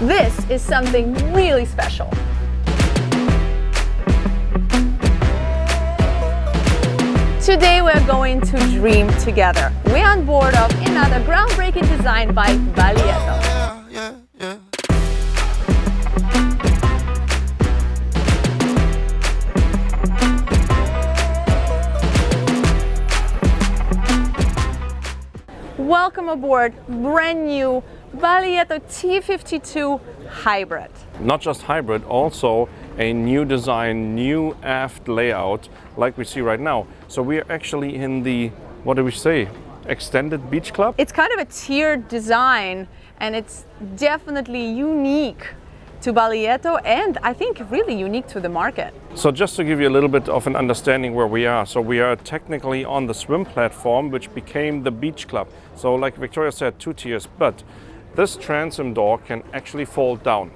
This is something really special. Today we're going to dream together. We're on board of another groundbreaking design by Baglietto. Welcome aboard brand new Baglietto T52 hybrid. Not just hybrid, also a new design, new aft layout like we see right now. So we are actually in the, what do we say, extended beach club? It's kind of a tiered design and it's definitely unique to Baglietto and I think really unique to the market. So just to give you a little bit of an understanding where we are. So we are technically on the swim platform, which became the beach club. So like Victoria said, 2 tiers, but this transom door can actually fold down.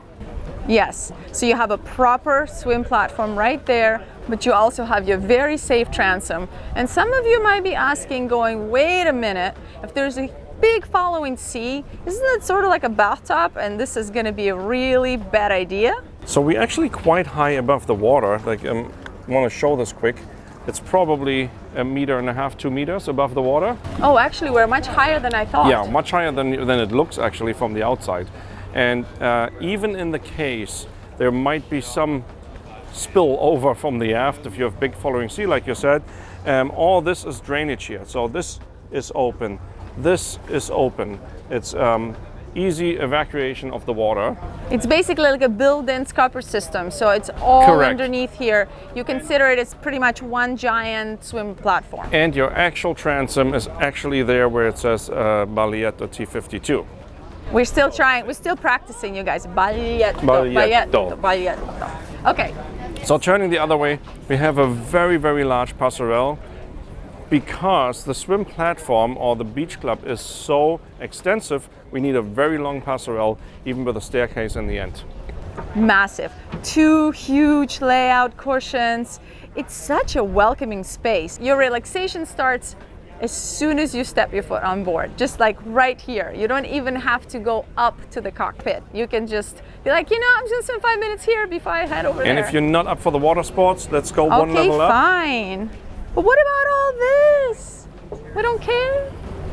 Yes, so you have a proper swim platform right there, but you also have your very safe transom. And some of you might be asking, going, wait a minute, if there's a big following sea, isn't it sort of like a bathtub and this is going to be a really bad idea? So we're actually quite high above the water. Like I want to show this quick. It's probably 1.5 meters, 2 meters above the water. Oh, actually we're much higher than I thought. Yeah, much higher than it looks actually from the outside. And even in the case, there might be some spill over from the aft if you have big following sea, like you said. All this is drainage here. So this is open. This is open. It's easy evacuation of the water. It's basically like a built-in scupper system. So it's all Correct. Underneath here. You consider it as pretty much one giant swim platform. And your actual transom is actually there where it says Baglietto T52. We're still trying, we're still practicing, you guys. Baglietto, Baglietto. Baglietto. Okay. So turning the other way, we have a very, very large passerelle because the swim platform or the beach club is so extensive, we need a very long passerelle, even with a staircase in the end. Massive. 2 huge layout cushions. It's such a welcoming space. Your relaxation starts as soon as you step your foot on board, just like right here. You don't even have to go up to the cockpit. You can just be like, you know, I'm just in 5 minutes here before I head over there. And if you're not up for the water sports, let's go one level up. Okay, fine. But what about all this? We don't care?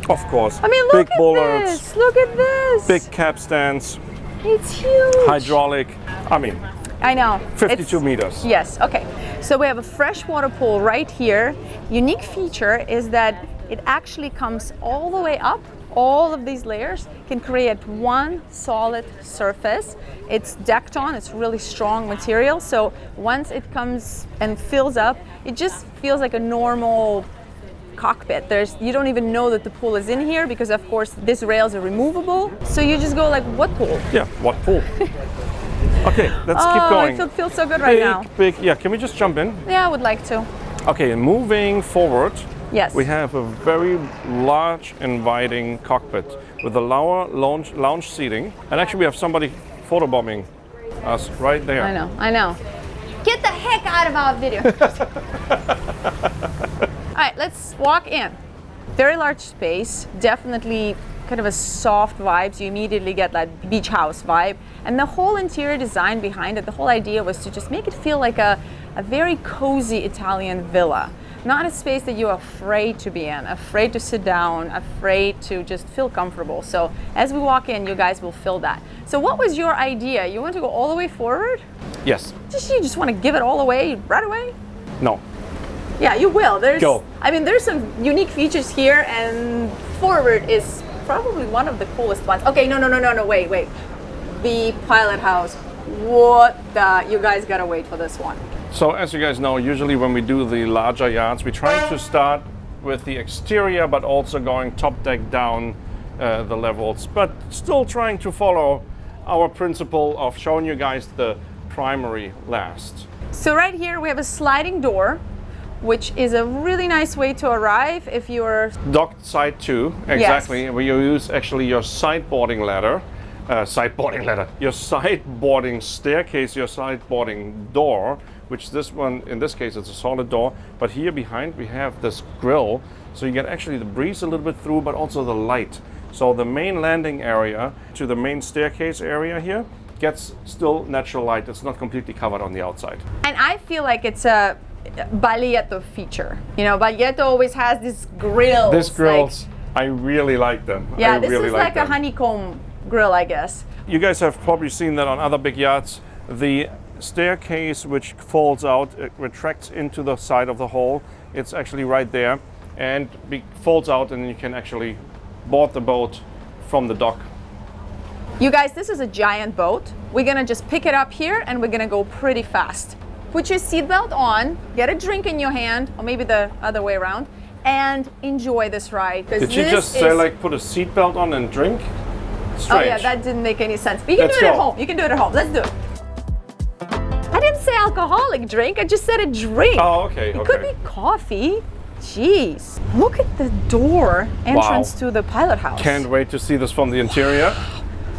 Of course. I mean, big look at bollards, this. Look at this. big capstans, It's huge. hydraulic. I mean, I know. 52 meters. Yes, okay. So we have a freshwater pool right here. Unique feature is that it actually comes all the way up. All of these layers can create one solid surface. It's decked on, it's really strong material. So once it comes and fills up, it just feels like a normal cockpit. You don't even know that the pool is in here because of course these rails are removable. So you just go like, what pool? Yeah, what pool? Okay, let's keep going. It feels so good right now. Big, yeah, can we just jump in? Yeah, I would like to. Okay, moving forward, Yes. we have a very large, inviting cockpit with a lower lounge seating. And actually we have somebody photobombing us right there. I know. Get the heck out of our video. All right, let's walk in. Very large space, definitely kind of a soft vibe, so you immediately get that beach house vibe. And the whole interior design behind it, the whole idea was to just make it feel like a very cozy Italian villa. Not a space that you're afraid to be in, afraid to sit down, afraid to just feel comfortable. So as we walk in, you guys will feel that. So what was your idea? You want to go all the way forward? Yes. You just want to give it all away right away? No. Yeah, you will. Go. I mean, there's some unique features here, and forward is probably one of the coolest ones. Okay, no, wait. The Pilothouse. What the? You guys gotta wait for this one. So as you guys know, usually when we do the larger yachts, we try to start with the exterior, but also going top deck down the levels, but still trying to follow our principle of showing you guys the primary last. So right here we have a sliding door, which is a really nice way to arrive if you're Docked side 2, exactly, Yes. where you use actually your sideboarding ladder, your sideboarding staircase, your sideboarding door, which this one, in this case, it's a solid door, but here behind we have this grill, so you get actually the breeze a little bit through, but also the light. So the main landing area to the main staircase area here gets still natural light. It's not completely covered on the outside. And I feel like it's a Baglietto feature. You know, Baglietto always has these grills. These grills, I really like them. Yeah, I this really is like them. a honeycomb grill, I guess. You guys have probably seen that on other big yachts. The staircase which folds out, it retracts into the side of the hull. It's actually right there and folds out, and you can actually board the boat from the dock. You guys, this is a giant boat. We're gonna just pick it up here and we're gonna go pretty fast. Put your seatbelt on, get a drink in your hand, or maybe the other way around, and enjoy this ride. Did you just say like put a seatbelt on and drink? Strange. Oh yeah, that didn't make any sense. But you can do it at home. You can do it at home. Let's do it. I didn't say alcoholic drink. I just said a drink. Oh, okay. It could be coffee. Jeez. Look at the door entrance to the Pilothouse. Can't wait to see this from the interior.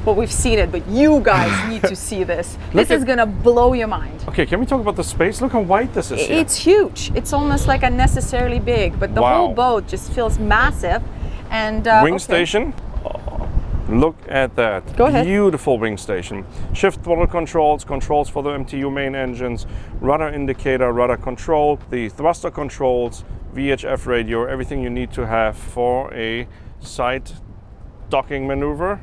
Well, we've seen it, but you guys need to see this. This is gonna blow your mind. Okay, can we talk about the space? Look how wide this is here. It's huge. It's almost like unnecessarily big, but the whole boat just feels massive. And wing station. Look at that. Go ahead. Beautiful wing station. Shift throttle controls, controls for the MTU main engines, rudder indicator, rudder control, the thruster controls, VHF radio, everything you need to have for a side docking maneuver.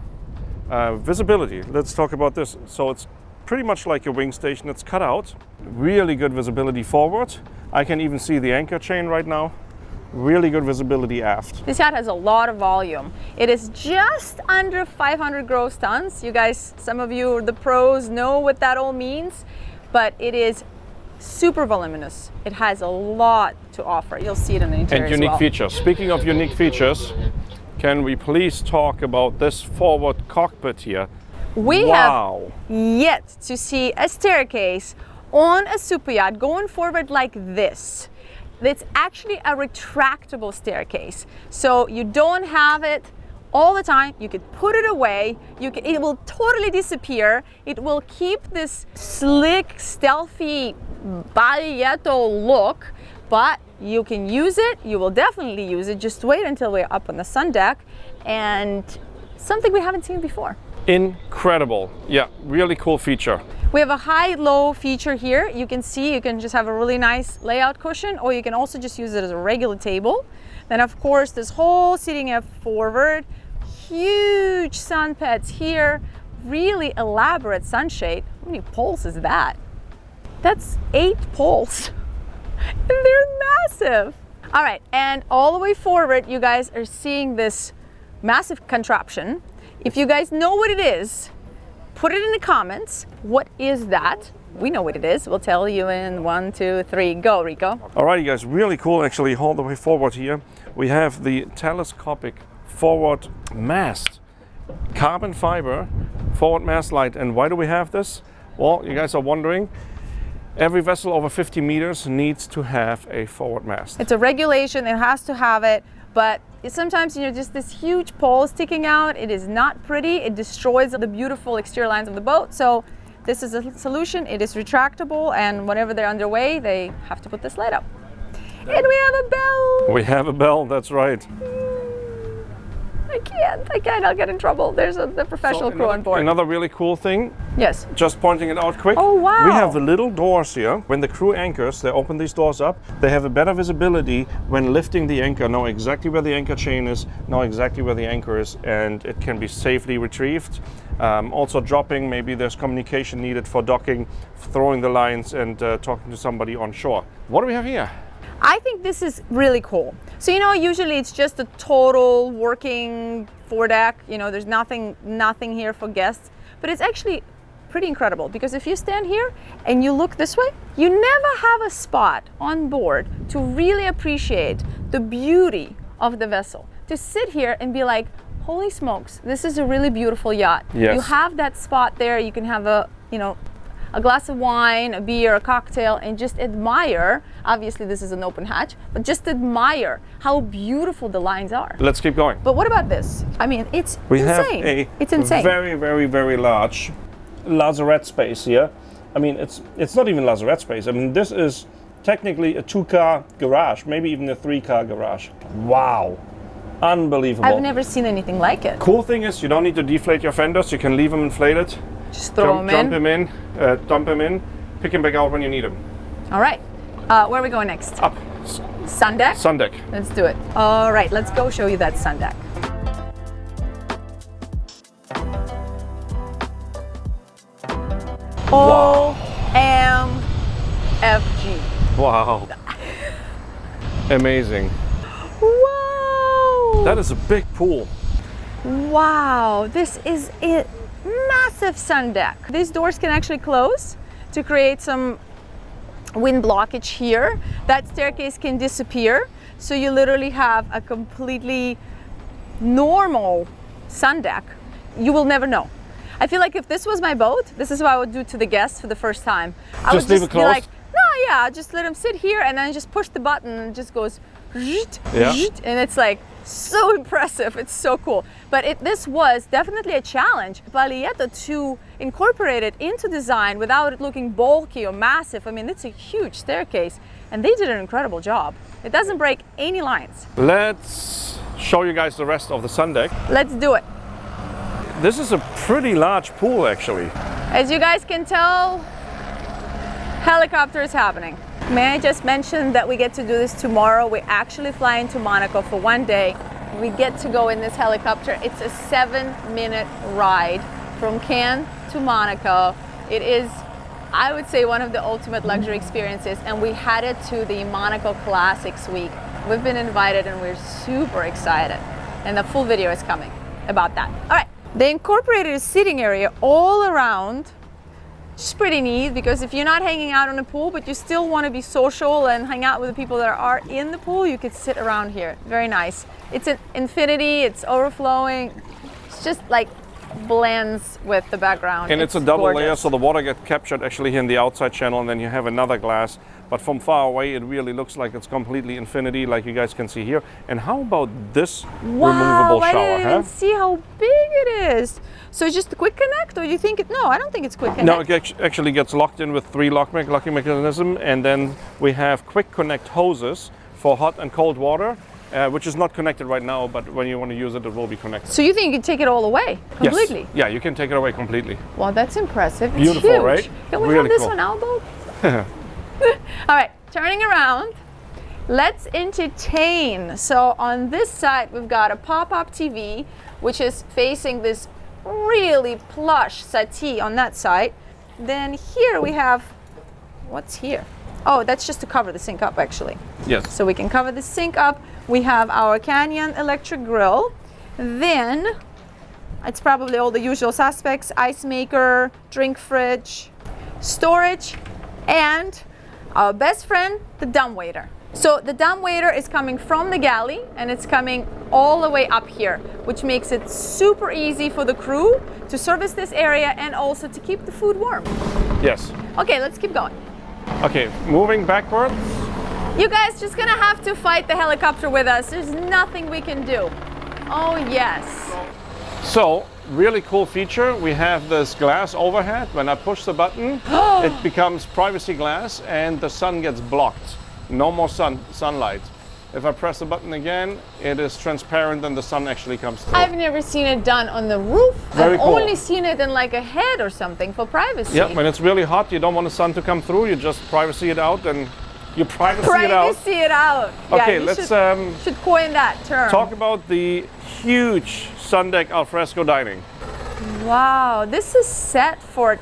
Visibility, let's talk about this. So it's pretty much like a wing station. It's cut out. Really good visibility forward. I can even see the anchor chain right now. Really good visibility aft. This yacht has a lot of volume. It is just under 500 gross tons. You guys, some of you, the pros, know what that all means, but it is super voluminous. It has a lot to offer. You'll see it in the interior and unique as well. features. Speaking of unique features, can we please talk about this forward cockpit here? We have yet to see a staircase on a super yacht going forward like this. It's actually a retractable staircase. So you don't have it all the time. You could put it away. It will totally disappear. It will keep this slick, stealthy Baglietto look, but you can use it. You will definitely use it. Just wait until we're up on the Sundeck, and something we haven't seen before. Incredible. Yeah, really cool feature. We have a high-low feature here. You can see, you can just have a really nice layout cushion, or you can also just use it as a regular table. Then of course, this whole seating area forward, huge sun pads here, really elaborate sunshade. How many poles is that? That's 8 poles, and they're massive. All right, and all the way forward, you guys are seeing this massive contraption. If you guys know what it is, put it in the comments. What is that? We know what it is. We'll tell you in 1, 2, 3. Go, Rico. All right, you guys, really cool actually all the way forward here. We have the telescopic forward mast, carbon fiber forward mast light. And why do we have this? Well, you guys are wondering, every vessel over 50 meters needs to have a forward mast. It's a regulation, it has to have it, but sometimes, you know, just this huge pole sticking out, it is not pretty. It destroys the beautiful exterior lines of the boat. So this is a solution. It is retractable, and whenever they're underway, they have to put this light up. And we have a bell. We have a bell, that's right. I can't, I'll get in trouble. There's the professional crew on board. Another really cool thing. Yes. Just pointing it out quick. Oh, wow. We have the little doors here. When the crew anchors, they open these doors up. They have a better visibility when lifting the anchor, know exactly where the anchor chain is, know exactly where the anchor is, and it can be safely retrieved. Also dropping, maybe there's communication needed for docking, throwing the lines, and talking to somebody on shore. What do we have here? I think this is really cool. So, you know, usually it's just a total working foredeck. You know, there's nothing here for guests, but it's actually pretty incredible, because if you stand here and you look this way, you never have a spot on board to really appreciate the beauty of the vessel. To sit here and be like, holy smokes, this is a really beautiful yacht. Yes. You have that spot there. You can have a glass of wine, a beer, a cocktail, and just admire. Obviously this is an open hatch, but just admire how beautiful the lines are. Let's keep going. But what about this? I mean, it's We insane. have It's insane. very, very, very large lazarette space here. I mean, it's not even lazarette space. I mean, this is technically a 2-car garage, maybe even a 3-car garage. Wow. Unbelievable. I've never seen anything like it. Cool thing is you don't need to deflate your fenders. You can leave them inflated. Just throw them in. Dump him in, pick him back out when you need him. All right. Where are we going next? Up. Sundeck? Sundeck. Let's do it. All right, let's go show you that Sundeck. Wow. OMFG. Wow. Amazing. Whoa. That is a big pool. Wow, this is a massive Sundeck. These doors can actually close to create some wind blockage here. That staircase can disappear, so you literally have a completely normal Sundeck. You will never know. I feel like if this was my boat, this is what I would do to the guests for the first time. I would leave it be closed? like, no, yeah, just let them sit here and then just push the button and it just goes, and it's like so impressive. It's so cool. But this was definitely a challenge, Baglietto, to incorporate it into design without it looking bulky or massive. I mean, it's a huge staircase and they did an incredible job. It doesn't break any lines. Let's show you guys the rest of the Sundeck. Let's do it. This is a pretty large pool, actually. As you guys can tell, helicopter is happening. May I just mention that we get to do this tomorrow. We actually fly into Monaco for one day. We get to go in this helicopter. It's a 7-minute ride from Cannes to Monaco. It is, I would say, one of the ultimate luxury experiences, and we headed to the Monaco Classics Week. We've been invited and we're super excited. And the full video is coming about that. All right. They incorporated a sitting area all around, which is pretty neat because if you're not hanging out on the pool, but you still want to be social and hang out with the people that are in the pool, you could sit around here. Very nice. It's an infinity, it's overflowing. It's just like blends with the background. And it's a double gorgeous. layer, so the water gets captured actually here in the outside channel, and then you have another glass. But from far away, it really looks like it's completely infinity, like you guys can see here. And how about this removable shower? I didn't even see how big it is. So it's just a quick connect, or you think it? No, I don't think it's quick connect. No, it actually gets locked in with 3 locking mechanism, and then we have quick connect hoses for hot and cold water, which is not connected right now, but when you want to use it, it will be connected. So you think you can take it all away completely? Yes. Yeah, you can take it away completely. Wow, that's impressive. It's beautiful, huge. right? Can we really have this cool. on our boat? All right, turning around, let's entertain. So on this side, we've got a pop-up TV, which is facing this really plush settee on that side. Then here we have, what's here? Oh, that's just to cover the sink up, actually. Yes. So we can cover the sink up. We have our Canyon electric grill. Then it's probably all the usual suspects: ice maker, drink fridge, storage, and our best friend, the dumbwaiter. So the dumbwaiter is coming from the galley and it's coming all the way up here, which makes it super easy for the crew to service this area and also to keep the food warm. Yes. Okay, let's keep going. Okay, moving backwards. You guys just gonna have to fight the helicopter with us. There's nothing we can do. Oh yes. So, really cool feature. We have this glass overhead. When I push the button, it becomes privacy glass and the sun gets blocked. No more sunlight. If I press the button again, it is transparent and the sun actually comes through. I've never seen it done on the roof. Very I've cool. only seen it in like a head or something for privacy. Yeah, when it's really hot, you don't want the sun to come through. You just privacy it out and you privacy it out. Privacy it out. Okay, yeah, let's should coin that term. talk about the huge Sundeck alfresco dining. Wow, this is set for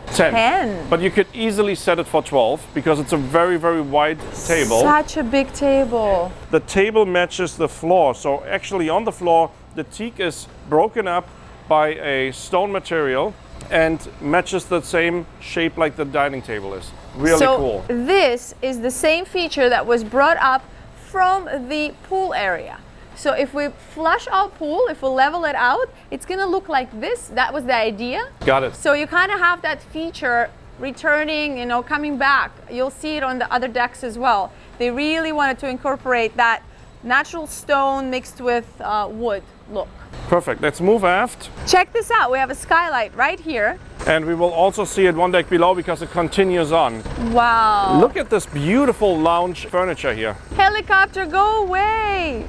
10. But you could easily set it for 12 because it's a very, very wide table. Such a big table. The table matches the floor. So actually on the floor, the teak is broken up by a stone material and matches the same shape like the dining table is. Really cool. So this is the same feature that was brought up from the pool area. So if we flush our pool, if we level it out, it's gonna look like this. That was the idea. Got it. So you kind of have that feature returning, you know, coming back. You'll see it on the other decks as well. They really wanted to incorporate that natural stone mixed with wood look. Perfect. Let's move aft. Check this out. We have a skylight right here. And we will also see it one deck below because it continues on. Wow. Look at this beautiful lounge furniture here. Helicopter, go away.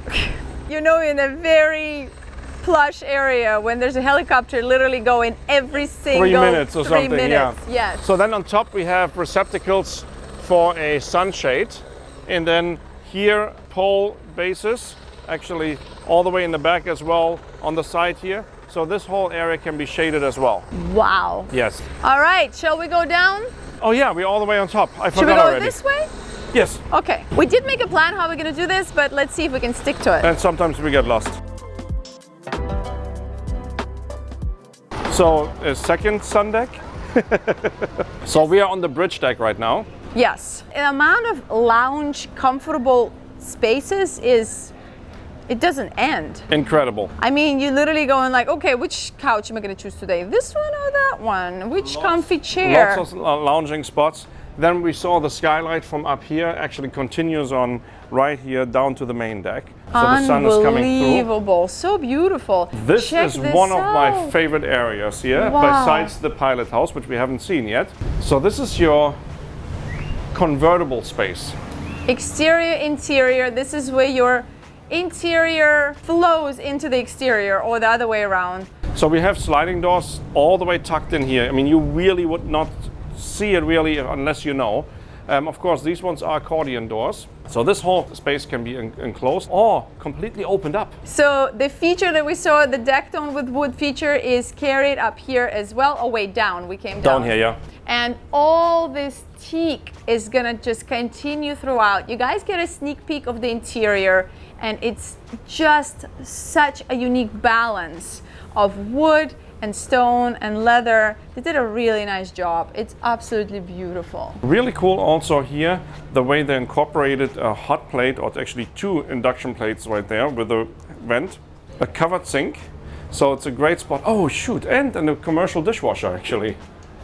You know, in a very plush area when there's a helicopter literally going every single 3 minutes or 3 something. minutes. Yeah. Yes. So then on top we have receptacles for a sunshade, and then here pole bases, actually all the way in the back as well on the side here. So this whole area can be shaded as well. Wow. Yes. All right, shall we go down? Oh yeah, we're all the way on top. I Should we forgot go already. this way? Yes. Okay. We did make a plan how we're gonna do this, but let's see if we can stick to it. And sometimes we get lost. So a second Sundeck. So we are on the BridgeDeck right now. Yes. The amount of lounge, comfortable spaces it doesn't end. Incredible. I mean, you're literally going like, okay, which couch am I gonna choose today? This one or that one? Which comfy chair? Lots of lounging spots. Then we saw the skylight from up here actually continues on right here down to the main deck. So the sun is coming through. Unbelievable, so beautiful. This Check is this one of out. my favorite areas here, Wow. besides the Pilothouse, which we haven't seen yet. So this is your convertible space. Exterior, interior, this is where your interior flows into the exterior or the other way around. So we have sliding doors all the way tucked in here. I mean, you really would not see it really unless you know. Of course, these ones are accordion doors. So this whole space can be enclosed or completely opened up. So the feature that we saw, the deck tone with wood feature, is carried up here as well. Oh wait, down, we came down. Down here, yeah. And all this teak is gonna just continue throughout. You guys get a sneak peek of the interior, and it's just such a unique balance of wood and stone and leather. They did a really nice job. It's absolutely beautiful. Really cool also here, the way they incorporated a hot plate, or actually two induction plates right there with a vent, a covered sink. So it's a great spot. Oh shoot, and a commercial dishwasher actually.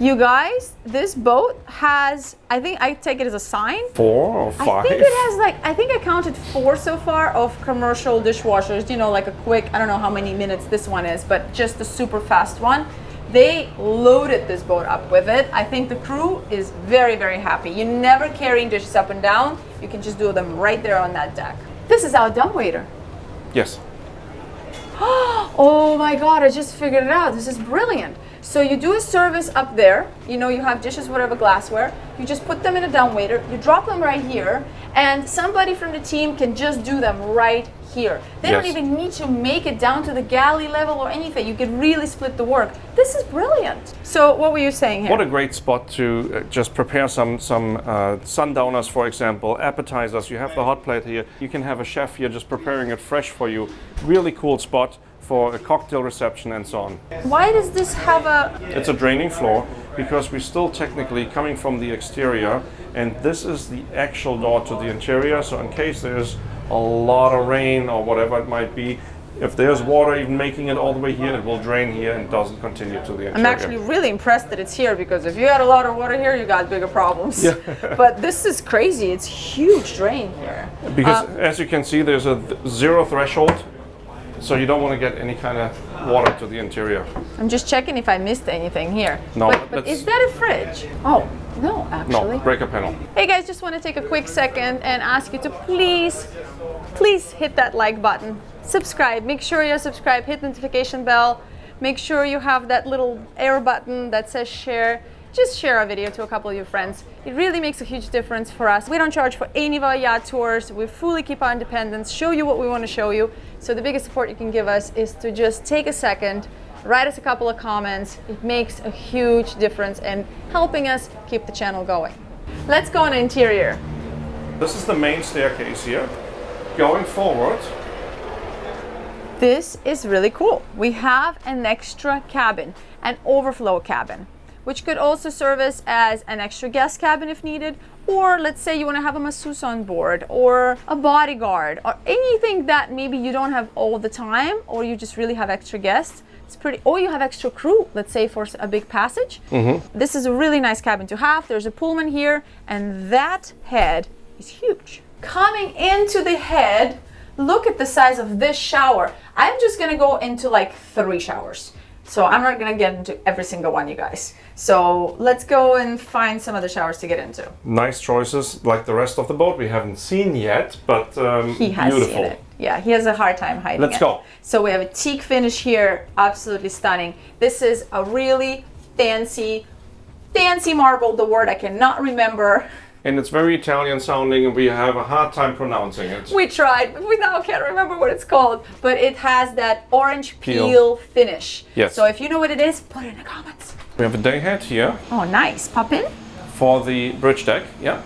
You guys, this boat has, I think I take it as a sign. 4 or 5? I think it has like, I think I counted 4 so far of commercial dishwashers, you know, like a quick, I don't know how many minutes this one is, but just a super fast one. They loaded this boat up with it. I think the crew is very, very happy. You're never carrying dishes up and down. You can just do them right there on that deck. This is our dumbwaiter. Yes. Oh my God, I just figured it out. This is brilliant. So you do a service up there, you know, you have dishes, whatever, glassware, you just put them in a dumbwaiter, you drop them right here, and somebody from the team can just do them right here. They don't even need to make it down to the galley level or anything. You can really split the work. This is brilliant. So what were you saying here? What a great spot to just prepare some sundowners, for example, appetizers. You have the hot plate here. You can have a chef here just preparing it fresh for you. Really cool spot for a cocktail reception and so on. Why does this have a... It's a draining floor because we're still technically coming from the exterior, and this is the actual door to the interior. So in case there's a lot of rain or whatever it might be, if there's water even making it all the way here, it will drain here and doesn't continue to the interior. I'm actually really impressed that it's here, because if you had a lot of water here, you got bigger problems. Yeah. But this is crazy. It's huge drain here. Because as you can see, there's a zero threshold. So you don't want to get any kind of water to the interior. I'm just checking if I missed anything here. No, but is that a fridge? Oh, no, actually. No, breaker panel. Hey guys, just want to take a quick second and ask you to please hit that like button. Subscribe, make sure you're subscribed, hit notification bell. Make sure you have that little arrow button that says share. Just share our video to a couple of your friends. It really makes a huge difference for us. We don't charge for any of our yacht tours. We fully keep our independence, show you what we want to show you. So the biggest support you can give us is to just take a second, write us a couple of comments. It makes a huge difference in helping us keep the channel going. Let's go on the interior. This is the main staircase here. Going forward. This is really cool. We have an extra cabin, an overflow cabin, which could also service as an extra guest cabin if needed, or let's say you want to have a masseuse on board, or a bodyguard, or anything that maybe you don't have all the time, or you just really have extra guests. It's pretty, or you have extra crew, let's say for a big passage. This is a really nice cabin to have. There's a Pullman here, and that head is huge. Coming into the head, look at the size of this shower. I'm just gonna go into like 3 showers. So I'm not gonna get into every single one, you guys. So let's go and find some other showers to get into. Nice choices, like the rest of the boat we haven't seen yet, but He has beautiful. seen it. Yeah, he has a hard time hiding Let's it. go. So we have a teak finish here, absolutely stunning. This is a really fancy marble, the word I cannot remember. And it's very Italian sounding, and we have a hard time pronouncing it. We tried, but we now can't remember what it's called. But it has that orange peel finish. Yes. So if you know what it is, put it in the comments. We have a day head here Oh, nice. Pop in. for the bridge deck, yeah.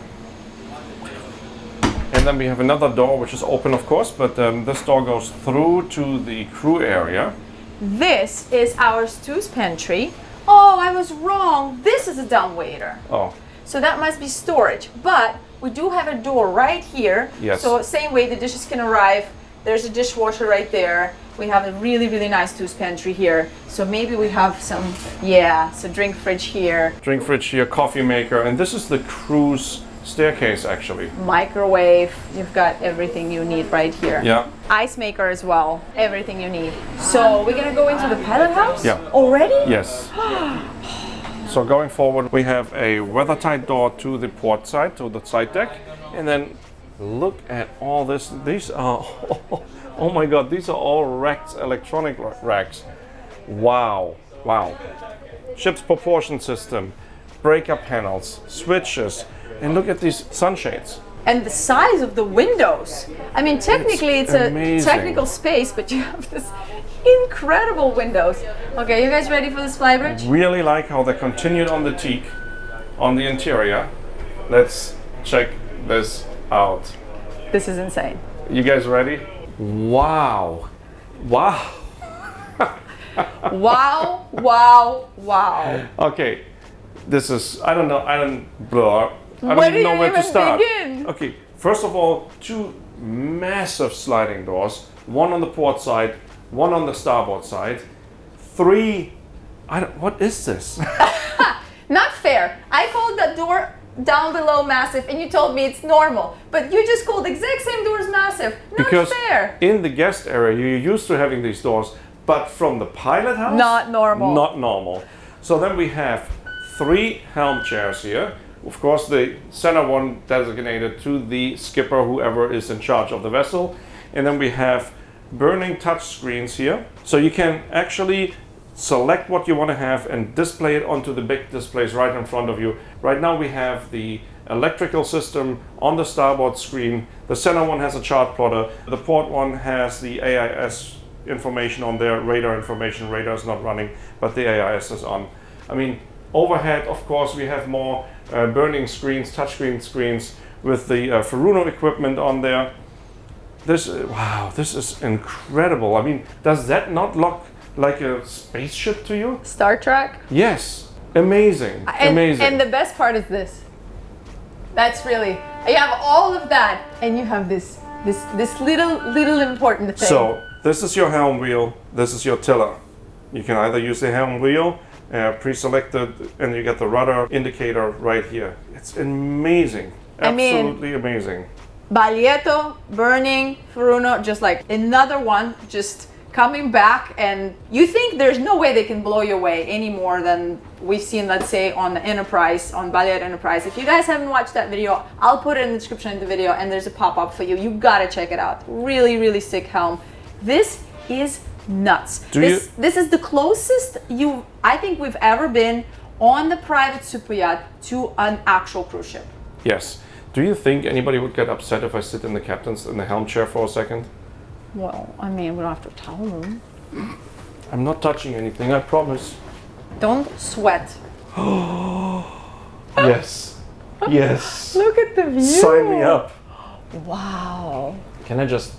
And then we have another door which is open, of course, but this door goes through to the crew area. This is our stew's pantry. Oh, I was wrong. This is a dumbwaiter. Oh, So that must be storage. But we do have a door right here. Yes. So same way the dishes can arrive. There's a dishwasher right there. We have a really, really nice stew's pantry here. So maybe we have some, so drink fridge here. drink fridge here, coffee maker, and this is the crew's staircase actually. Microwave. You've got everything you need right here. Yeah. Ice maker as well. Everything you need. So we're gonna go into the Pilothouse? Yeah. Already? Yes. So going forward, we have a weather-tight door to the port side, to the side deck, and then look at all this. These are, oh my God, these are all racked electronic racks. Wow, wow. Ship's proportion system, breaker panels, switches, and look at these sunshades. And the size of the windows. I mean, technically it's amazing. a technical space, but you have this incredible windows. Okay, you guys ready for this flybridge? Really like how they continued on the teak, on the interior. Let's check this out. This is insane. You guys ready? Wow. Wow. Wow, wow, wow. Okay. This is, I don't Where even do know you where to even start. begin? Okay, first of all, two massive sliding doors, one on the port side, one on the starboard side, three, what is this? Not fair. I called the door down below massive and you told me it's normal. But you just called the exact same doors massive. Not Because fair. in the guest area, you're used to having these doors, but from the pilot house, Not normal. Not normal. So then we have three Helm chairs here. Of course, the center one designated to the skipper, whoever is in charge of the vessel. And then we have burning touch screens here. So you can actually select what you want to have and display it onto the big displays right in front of you. Right now we have the electrical system on the starboard screen. The center one has a chart plotter. The port one has the AIS information on there, radar information. Radar is not running, but the AIS is on. I mean, overhead, of course, we have more burning screens, touchscreen screens with the Furuno equipment on there. Wow, this is incredible. I mean, does that not look like a spaceship to you? Star Trek? Yes, amazing, amazing. And the best part is this. That's really, you have all of that and you have this little important thing. So this is your helm wheel, this is your tiller. You can either use the helm wheel, pre-selected, and you get the rudder indicator right here. It's amazing, absolutely amazing. Baglietto, burning, Furuno, just like another one, just coming back, and you think there's no way they can blow you away any more than we've seen, let's say, on the Enterprise, on Baglietto Enterprise. If you guys haven't watched that video, I'll put it in the description of the video, and there's a pop-up for you. You gotta check it out. Really, really sick helm. This is nuts. This is the closest I think we've ever been on the private super yacht to an actual cruise ship. Yes. Do you think anybody would get upset if I sit in the helm chair for a second? Well, I mean, we don't have to tell them. I'm not touching anything, I promise. Don't sweat. Yes. Yes. Look at the view. Sign me up. Wow. Can I just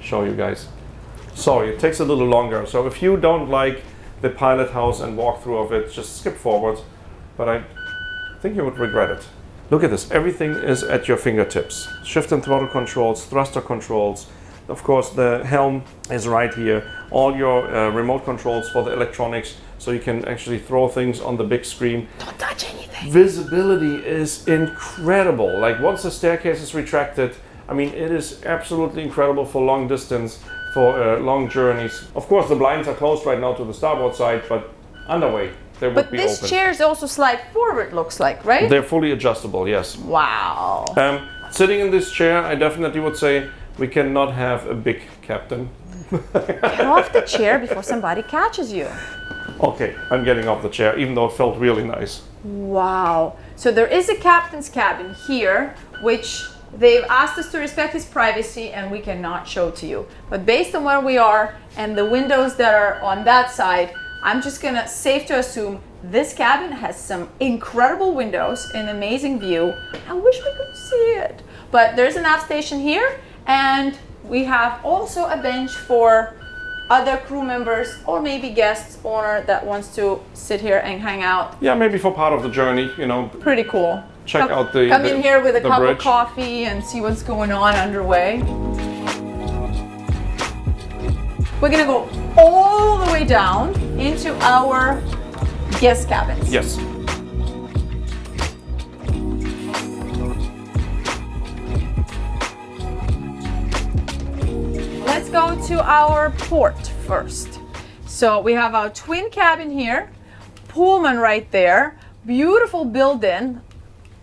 show you guys? Sorry, it takes a little longer. So if you don't like the Pilothouse and walkthrough of it, just skip forward. But I think you would regret it. Look at this. Everything is at your fingertips. Shift and throttle controls, thruster controls. Of course, the helm is right here. All your remote controls for the electronics, so you can actually throw things on the big screen. Don't touch anything. Visibility is incredible. Like once the staircase is retracted, I mean, it is absolutely incredible for long distance, for long journeys. Of course, the blinds are closed right now to the starboard side, but underway they would be open. But these chairs also slide forward, looks like, right? They're fully adjustable, yes. Wow. Sitting in this chair, I definitely would say we cannot have a big captain. Get off the chair before somebody catches you. Okay, I'm getting off the chair, even though it felt really nice. Wow. So there is a captain's cabin here, which they've asked us to respect his privacy and we cannot show to you. But based on where we are and the windows that are on that side, I'm just gonna safe to assume this cabin has some incredible windows, an amazing view. I wish we could see it. But there's an aft station here, and we have also a bench for other crew members or maybe guests, owner that wants to sit here and hang out. Yeah, maybe for part of the journey, you know. Pretty cool. Check out the Come in here with a cup bridge. of coffee and see what's going on underway. We're gonna go all the way down into our guest cabins. Yes. Let's go to our port first. So we have our twin cabin here, Pullman right there, beautiful build-in,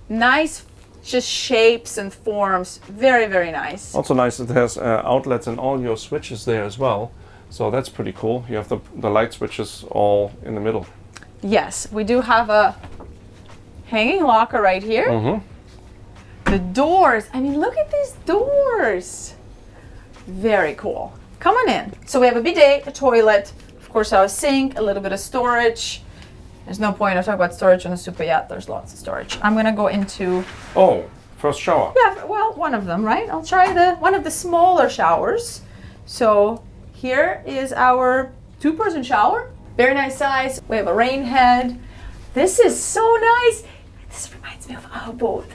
nice just shapes and forms, very, very nice. Also nice that it has outlets and all your switches there as well. So that's pretty cool. You have the light switches all in the middle. Yes, we do have a hanging locker right here. Mm-hmm. The doors, I mean, look at these doors. Very cool. Come on in. So we have a bidet, a toilet, of course our sink, a little bit of storage. There's no point of talking about storage on a super yacht. There's lots of storage. I'm gonna go into... Oh, first shower. Yeah, well, one of them, right? I'll try one of the smaller showers. So here is our 2-person shower. Very nice size. We have a rain head. This is so nice. This reminds me of our boat.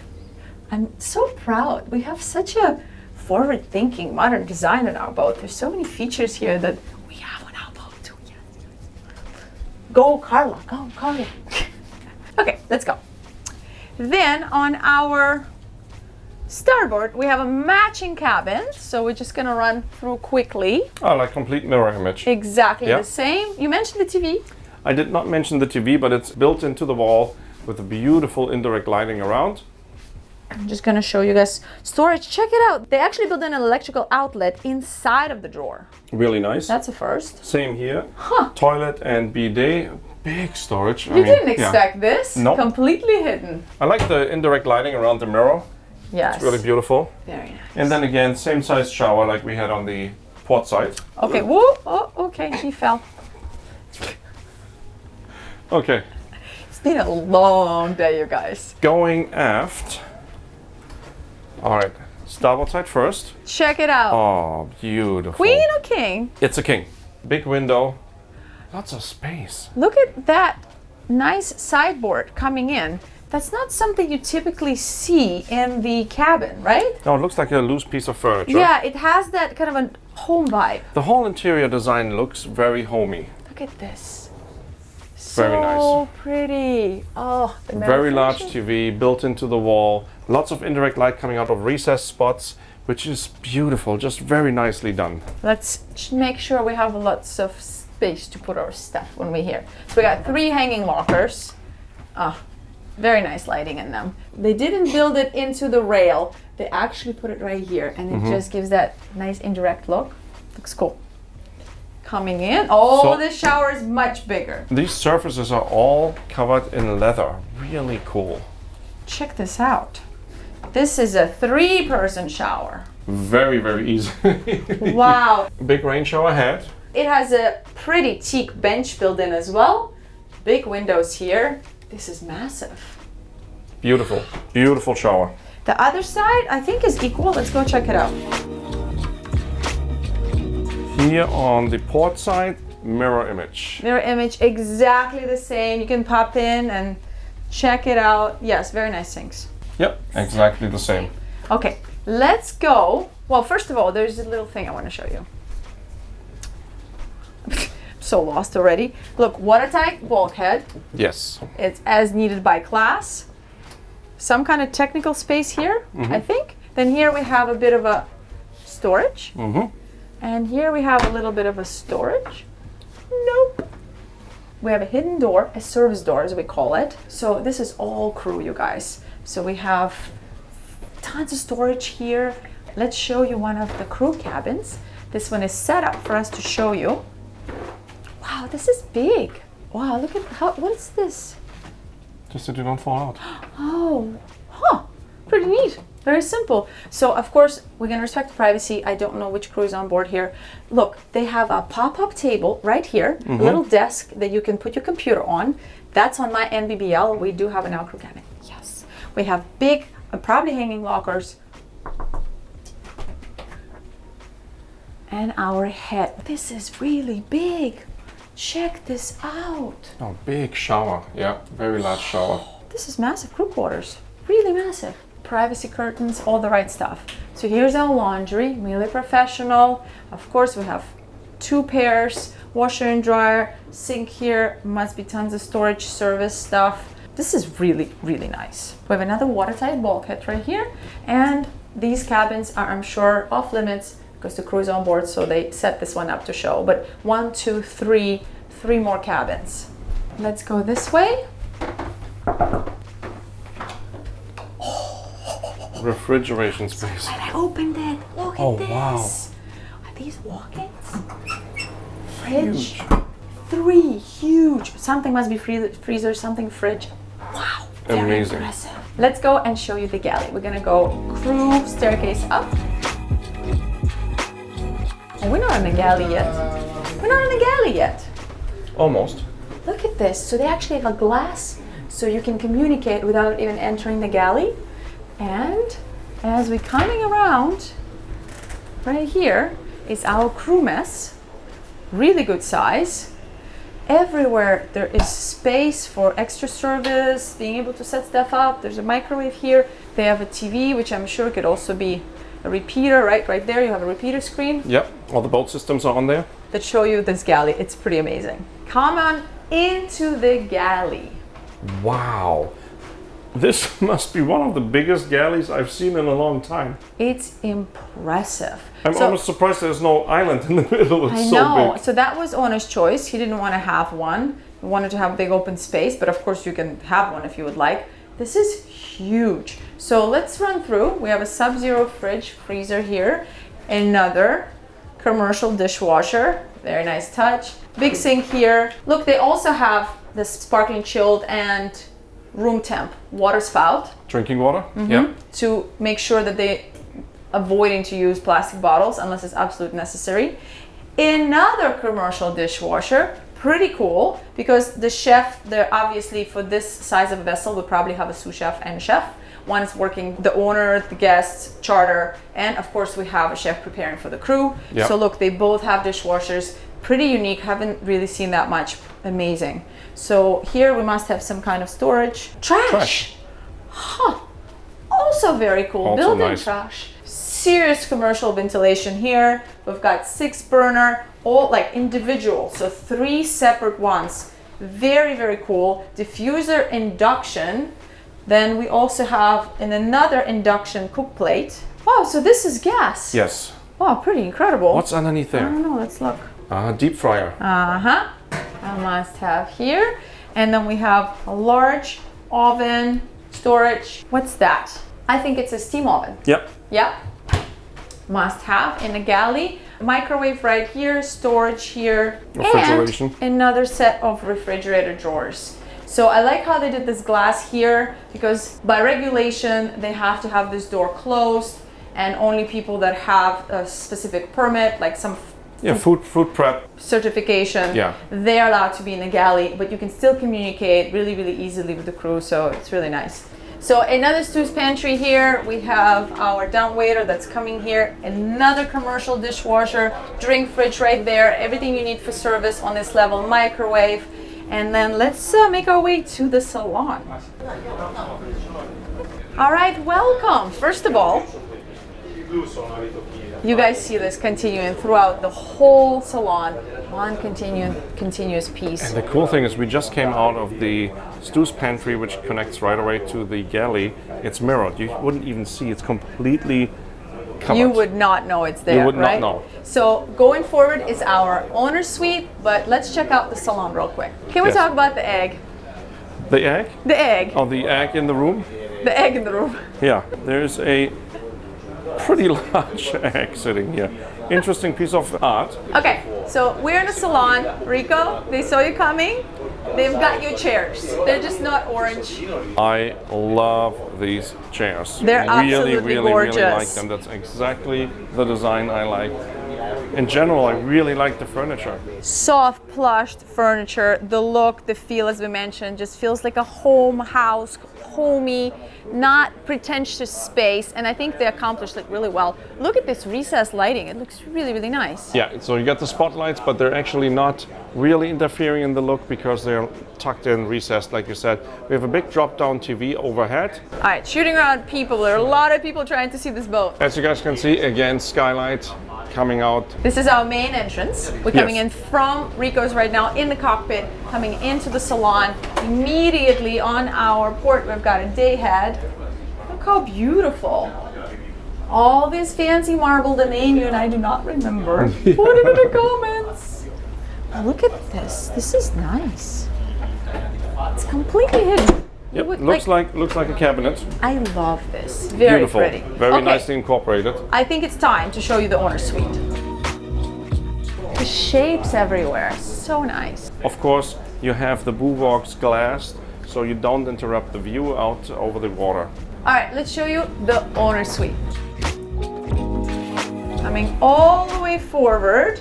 I'm so proud. We have such a forward-thinking, modern design on our boat. There's so many features here that we have on our boat too. Yes. Go, Carla. Go, Carla. Okay, let's go. Then on our starboard, we have a matching cabin. So we're just gonna run through quickly. Oh, like complete mirror image. Exactly Yeah. the same. You mentioned the TV. I did not mention the TV, but it's built into the wall with a beautiful indirect lighting around. I'm just gonna show you guys storage. Check it out. They actually built in an electrical outlet inside of the drawer. Really nice. That's a first. Same here. Huh. Toilet and bidet. Big storage. You didn't yeah. expect this. No. Completely hidden. I like the indirect lighting around the mirror. Yes. It's really beautiful. Very nice. And then again, same size shower like we had on the port side. Okay. Whoa. Oh, okay. He fell. Okay. It's been a long day, you guys. Going aft. All right. Starboard side first. Check it out. Oh, beautiful. Queen or king? It's a king. Big window. Lots of space. Look at that nice sideboard coming in. That's not something you typically see in the cabin, right? No, it looks like a loose piece of furniture. Yeah, it has that kind of a home vibe. The whole interior design looks very homey. Look at this. Very nice. So pretty. Oh, the Very large manufacturing. TV built into the wall. Lots of indirect light coming out of recessed spots, which is beautiful. Just very nicely done. Let's make sure we have lots of space to put our stuff when we're here. So we got 3 hanging lockers. Ah, very nice lighting in them. They didn't build it into the rail. They actually put it right here, and it just gives that nice indirect look. Looks cool. Coming in, So- this shower is much bigger. These surfaces are all covered in leather. Really cool. Check this out. This is a 3-person shower. Very, very easy. Wow. Big rain shower head. It has a pretty teak bench built in as well. Big windows here. This is massive. Beautiful. Beautiful shower. The other side, I think, is equal. Let's go check it out. Here on the port side, mirror image. Mirror image, exactly the same. You can pop in and check it out. Yes, very nice things. Yep, exactly the same. Okay, let's go. Well, first of all, there's a little thing I want to show you. So lost already. Look, watertight bulkhead. Yes. It's as needed by class. Some kind of technical space here, I think. Then here we have a bit of a storage. Mm-hmm. And here we have a little bit of a storage. Nope. We have a hidden door, a service door as we call it. So this is all crew, you guys. So we have tons of storage here. let's show you one of the crew cabins. This one is set up for us to show you. Wow, this is big. Wow, look at how, what's this? Just that you don't fall out. Oh, huh, pretty neat. Very simple. So of course, we're gonna respect privacy. I don't know which crew is on board here. Look, they have a pop-up table right here, a little desk that you can put your computer on. That's on my NBBL. We do have an out crew cabin. Yes. We have big, probably hanging lockers. And our head. This is really big. Check this out. Oh, big shower. Yeah, very large shower. This is massive crew quarters. Really massive. Privacy curtains, all the right stuff. So here's our laundry, really professional. Of course, we have 2 pairs, washer and dryer, sink here, must be tons of storage service stuff. This is really, really nice. We have another watertight bulkhead right here. And these cabins are, I'm sure, off limits because the crew is on board, so they set this one up to show. But 1, 2, 3 more cabins. Let's go this way. Refrigeration space. And I opened it. Look Oh, at this. wow. Are these walk-ins? Fridge. 3 huge. Something must be freezer, something fridge. Wow. Very Amazing. impressive. Let's go and show you the galley. We're gonna go crew staircase up. Oh, we're not in the galley yet. We're not in the galley yet. Almost. Look at this. So they actually have a glass so you can communicate without even entering the galley. And as we're coming around, right here is our crew mess. Really good size. Everywhere there is space for extra service, being able to set stuff up. There's a microwave here. They have a TV, which I'm sure could also be a repeater, right there. You have a repeater screen. Yep, all the boat systems are on there. That show you this galley. It's pretty amazing. Come on into the galley. Wow. This must be one of the biggest galleys I've seen in a long time. It's impressive. I'm almost surprised there's no island in the middle. It's I so know. big. So that was owner's choice. He didn't want to have one. He wanted to have big open space, but of course you can have one if you would like. This is huge. So let's run through. We have a sub-zero fridge, freezer here. Another commercial dishwasher. Very nice touch. Big sink here. Look, they also have the sparkling chilled and room temp water spout. Drinking water? Yeah. To make sure that they avoiding to use plastic bottles unless it's absolutely necessary. Another commercial dishwasher, pretty cool, because the chef, they're obviously for this size of a vessel would probably have a sous chef and a chef. One is working the owner, the guests, charter, and of course we have a chef preparing for the crew. Yep. So look, they both have dishwashers. Pretty unique, haven't really seen that much. Amazing. So here we must have some kind of storage. Trash. Huh. Also very cool. Also Built-in nice. trash. Serious commercial ventilation here. We've got 6 burner, all like individual. So 3 separate ones. Very, very cool. Diffuser induction. Then we also have another induction cook plate. Wow, so this is gas. Yes. Wow, pretty incredible. What's underneath I there? don't know, let's look. Deep fryer. I must have here. And then we have a large oven, storage. What's that? I think it's a steam oven. Yep. Yep. Must have in a galley. Microwave right here, storage here. Refrigeration. And another set of refrigerator drawers. So I like how they did this glass here because by regulation, they have to have this door closed and only people that have a specific permit, like some food prep certification, Yeah. they're allowed to be in the galley, but you can still communicate really, really easily with the crew, so it's really nice. So another stew's pantry here. We have our dumbwaiter that's coming here. Another commercial dishwasher, drink fridge right there. Everything you need for service on this level, microwave. And then let's make our way to the salon. All right, welcome. First of all, you guys see this continuing throughout the whole salon, one continuous piece. And the cool thing is we just came out of the stew's pantry, which connects right away to the galley. It's mirrored. You wouldn't even see. It's completely covered. You would not know it's there, You would right? not know. So going forward is our owner's suite, but let's check out the salon real quick. Can we Yes. talk about the egg? The egg? The egg. Oh, the egg in the room? The egg in the room. Yeah. There's a pretty large egg sitting here. Interesting piece of art. Okay, so we're in a salon. Rico, they saw you coming. They've got you chairs. They're just not orange. I love these chairs. They're absolutely really gorgeous. Really like them. That's exactly the design I like. In general, I really like the furniture. Soft plushed furniture, the look, the feel, as we mentioned, just feels like a home house, homey, not pretentious space, and I think they accomplished it really well. Look at this recessed lighting. It looks really, really nice. Yeah, so you get the spotlights, but they're actually not really interfering in the look because they're tucked in, recessed, like you said. We have a big drop-down TV overhead. All right, shooting around people. There are a lot of people trying to see this boat. As you guys can see, again, skylight coming out. This is our main entrance. We're coming Yes. in from Rico's right now in the cockpit, coming into the salon. Immediately on our port, we've got a day head. Look how beautiful. All this fancy marble, the name you and I do not remember. Put it in the comments. Look at this. This is nice. It's completely hidden. Yep, would looks like a cabinet. I love this. Very Beautiful, pretty. very Okay. nicely incorporated. I think it's time to show you the owner suite. The shapes everywhere, so nice. Of course, you have the boowarks glassed, so you don't interrupt the view out over the water. All right, let's show you the owner suite. Coming all the way forward.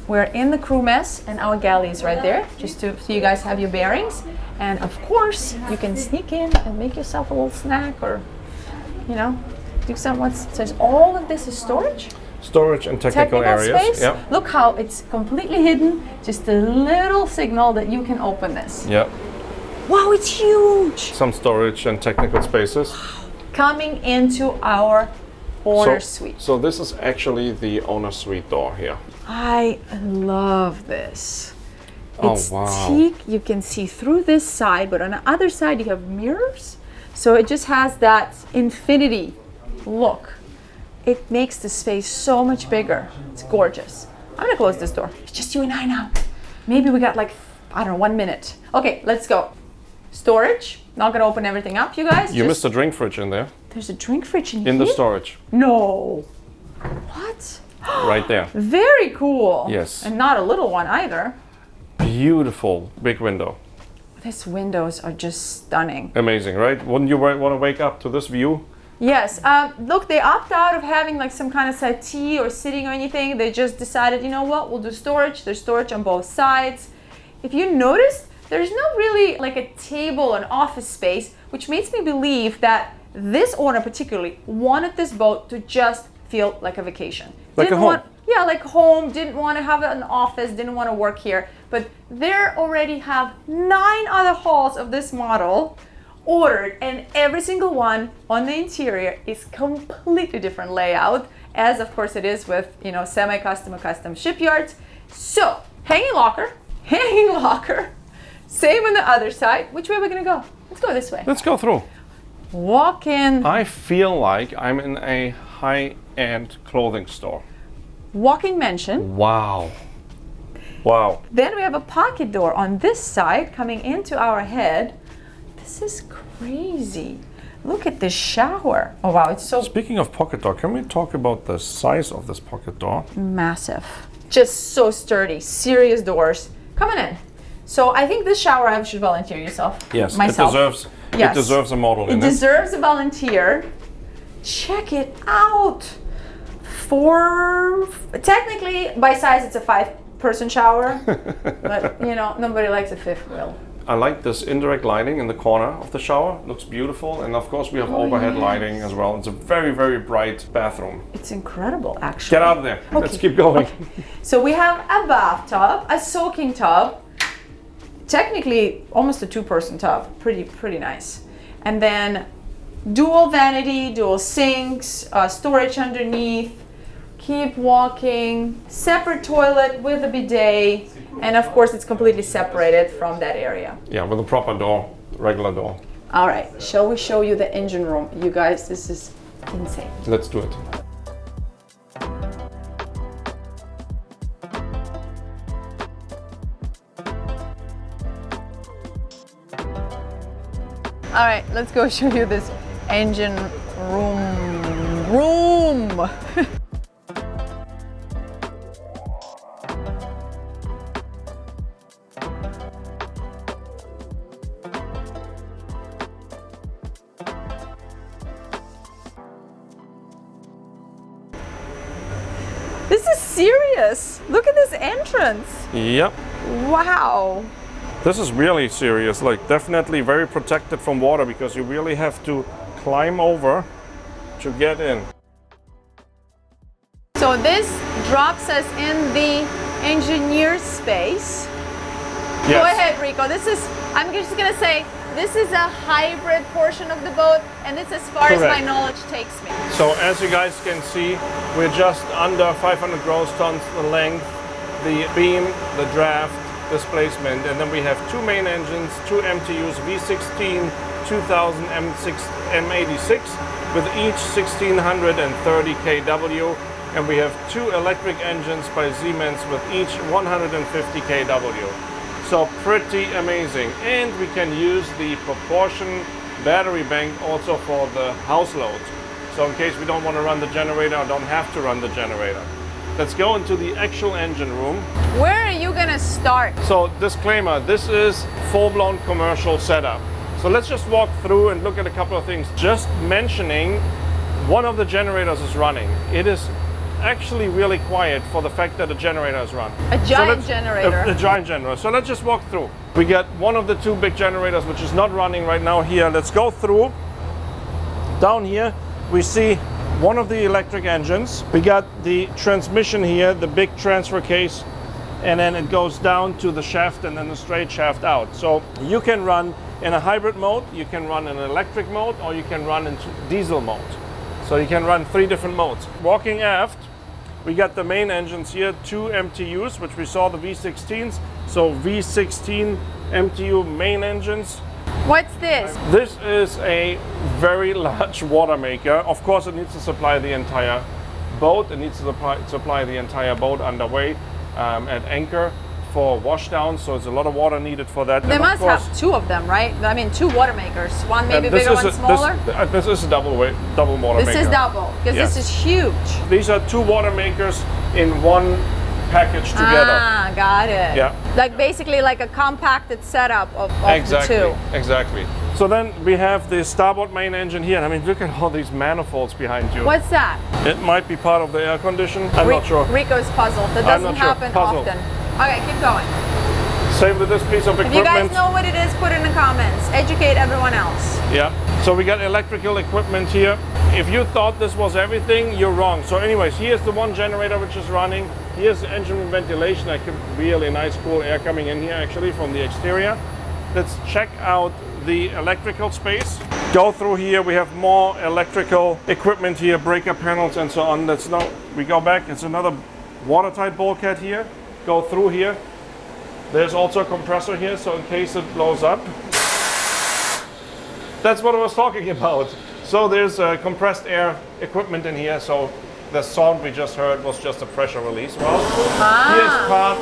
We're in the crew mess and our galley is right there, just so you guys have your bearings. And of course, you can sneak in and make yourself a little snack or, you know, do something. So all of this is storage. Storage and technical areas. Space. Yep. Look how it's completely hidden. Just a little signal that you can open this. Yep. Wow, it's huge. Some storage and technical spaces. Coming into our owner suite. So this is actually the owner suite door here. I love this. It's Oh wow. teak. You can see through this side, but on the other side you have mirrors. So it just has that infinity look. It makes the space so much bigger. It's gorgeous. I'm gonna close this door. It's just you and I now. Maybe we got like, I don't know, 1 minute. Okay, let's go. Storage. Not gonna open everything up, you guys. You missed a drink fridge in there. There's a drink fridge in In here? the storage. No. What? Right there. Very cool. Yes. And not a little one either. Beautiful big window. These windows are just stunning. Amazing, right? Wouldn't you want to wake up to this view? Yes. Look, they opt out of having like some kind of settee or sitting or anything. They just decided, you know what, we'll do storage. There's storage on both sides. If you noticed, there's not really like a table and office space, which makes me believe that this owner particularly wanted this boat to just feel like a vacation. Like a home. Yeah, like home, didn't want to have an office, didn't want to work here. But they already have 9 other halls of this model ordered, and every single one on the interior is completely different layout, as of course it is with, you know, semi-custom or custom shipyards. So, hanging locker, same on the other side. Which way are we gonna go? Let's go this way. Let's go through. Walk in. I feel like I'm in a high-end clothing store. Walk-in mansion. Wow. Wow. Then we have a pocket door on this side coming into our head. This is crazy. Look at this shower. Oh wow, it's so Speaking of pocket door, can we talk about the size of this pocket door? massive. Just so sturdy. Serious doors. Coming in. So I think this shower I should volunteer yourself. Yes, myself. it deserves a model in It it. deserves a volunteer. Check it out. Technically by size it's a 5-person shower, but you know, nobody likes a fifth wheel. I like this indirect lighting in the corner of the shower. Looks beautiful, and of course we have overhead lighting as well. It's a very, very bright bathroom. It's incredible, actually. Get out of there. Let's keep going. So we have a bathtub, a soaking tub, technically almost a 2-person tub. Pretty nice. And then dual vanity, dual sinks, storage underneath. Keep walking, separate toilet with a bidet, and of course it's completely separated from that area. Yeah, with a proper door, regular door. All right, shall we show you the engine room? You guys, this is insane. Let's do it. All right, let's go show you this engine room. This is serious. Look at this entrance. Yep. Wow. This is really serious, like definitely very protected from water because you really have to climb over to get in. So this drops us in the engineer space. Yes. Go ahead, Rico. This is, I'm just gonna say, this is a hybrid portion of the boat, and it's as far as my knowledge takes me. So as you guys can see, we're just under 500 gross tons the length, the beam, the draft, displacement, and then we have two main engines, two MTUs, V16 2000 M86 with each 1630 kW, and we have two electric engines by Siemens with each 150 kW. So pretty amazing, and we can use the proportion battery bank also for the house load. So in case we don't want to run the generator or don't have to run the generator. Let's go into the actual engine room. Where are you gonna start? So disclaimer, this is full-blown commercial setup. So let's just walk through and look at a couple of things. Just mentioning, one of the generators is running. It is actually really quiet for the fact that the generator is running. A giant generator. A giant generator. So let's just walk through. We got one of the two big generators which is not running right now here. Let's go through. Down here we see one of the electric engines. We got the transmission here, the big transfer case, and then it goes down to the shaft and then the straight shaft out. So you can run in a hybrid mode, you can run in an electric mode, or you can run in diesel mode. So you can run 3 different modes. Walking aft, we got the main engines here, 2 MTUs, which we saw the V16s. So V16 MTU main engines. What's this? This is a very large water maker. Of course, it needs to supply the entire boat. It needs to supply the entire boat underway at anchor for washdown. So it's a lot of water needed for that. They must have 2 of them, right? I mean, 2 water makers. One maybe bigger, one smaller. This is a double water maker. This is double, because this is huge. These are 2 water makers in one package together. Ah, got it. Yeah. Like basically like a compacted setup of the 2. Exactly. So then we have the starboard main engine here. I mean, look at all these manifolds behind you. What's that? It might be part of the air condition. I'm not sure. Rico's puzzled. That doesn't happen often. Okay, keep going. Same with this piece of equipment. If you guys know what it is, put it in the comments. Educate everyone else. Yeah. So we got electrical equipment here. If you thought this was everything, you're wrong. So anyways, here's the one generator which is running. Here's the engine room ventilation. Like really nice cool air coming in here actually from the exterior. Let's check out the electrical space. Go through here. We have more electrical equipment here, breaker panels and so on. We go back. It's another watertight bulkhead here. Go through here. There's also a compressor here, so in case it blows up. That's what I was talking about. So there's compressed air equipment in here, so the sound we just heard was just a pressure release. Well, here's part.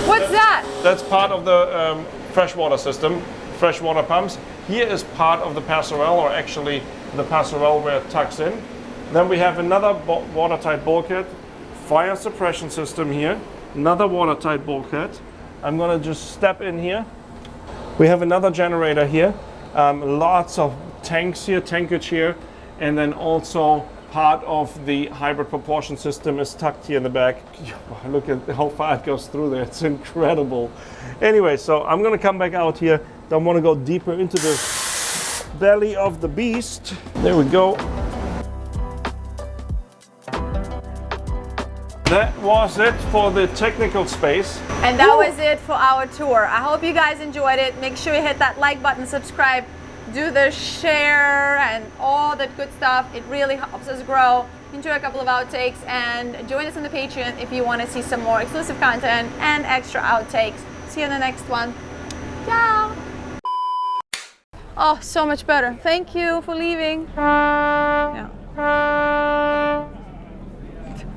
What's that? That's part of the freshwater system, freshwater pumps. Here is part of the passerelle, or actually the passerelle where it tucks in. Then we have another watertight bulkhead, fire suppression system here, another watertight bulkhead. I'm gonna just step in here. We have another generator here, lots of tanks here, tankage here, and then also part of the hybrid propulsion system is tucked here in the back. Look at how far it goes through there, it's incredible. Anyway, so I'm gonna come back out here. Don't wanna go deeper into the belly of the beast. There we go. That was it for the technical space. And that was it for our tour. I hope you guys enjoyed it. Make sure you hit that like button, subscribe, do the share and all that good stuff. It really helps us grow. Enjoy a couple of outtakes and join us on the Patreon if you want to see some more exclusive content and extra outtakes. See you in the next one. Ciao. Oh, so much better. Thank you for leaving. Yeah.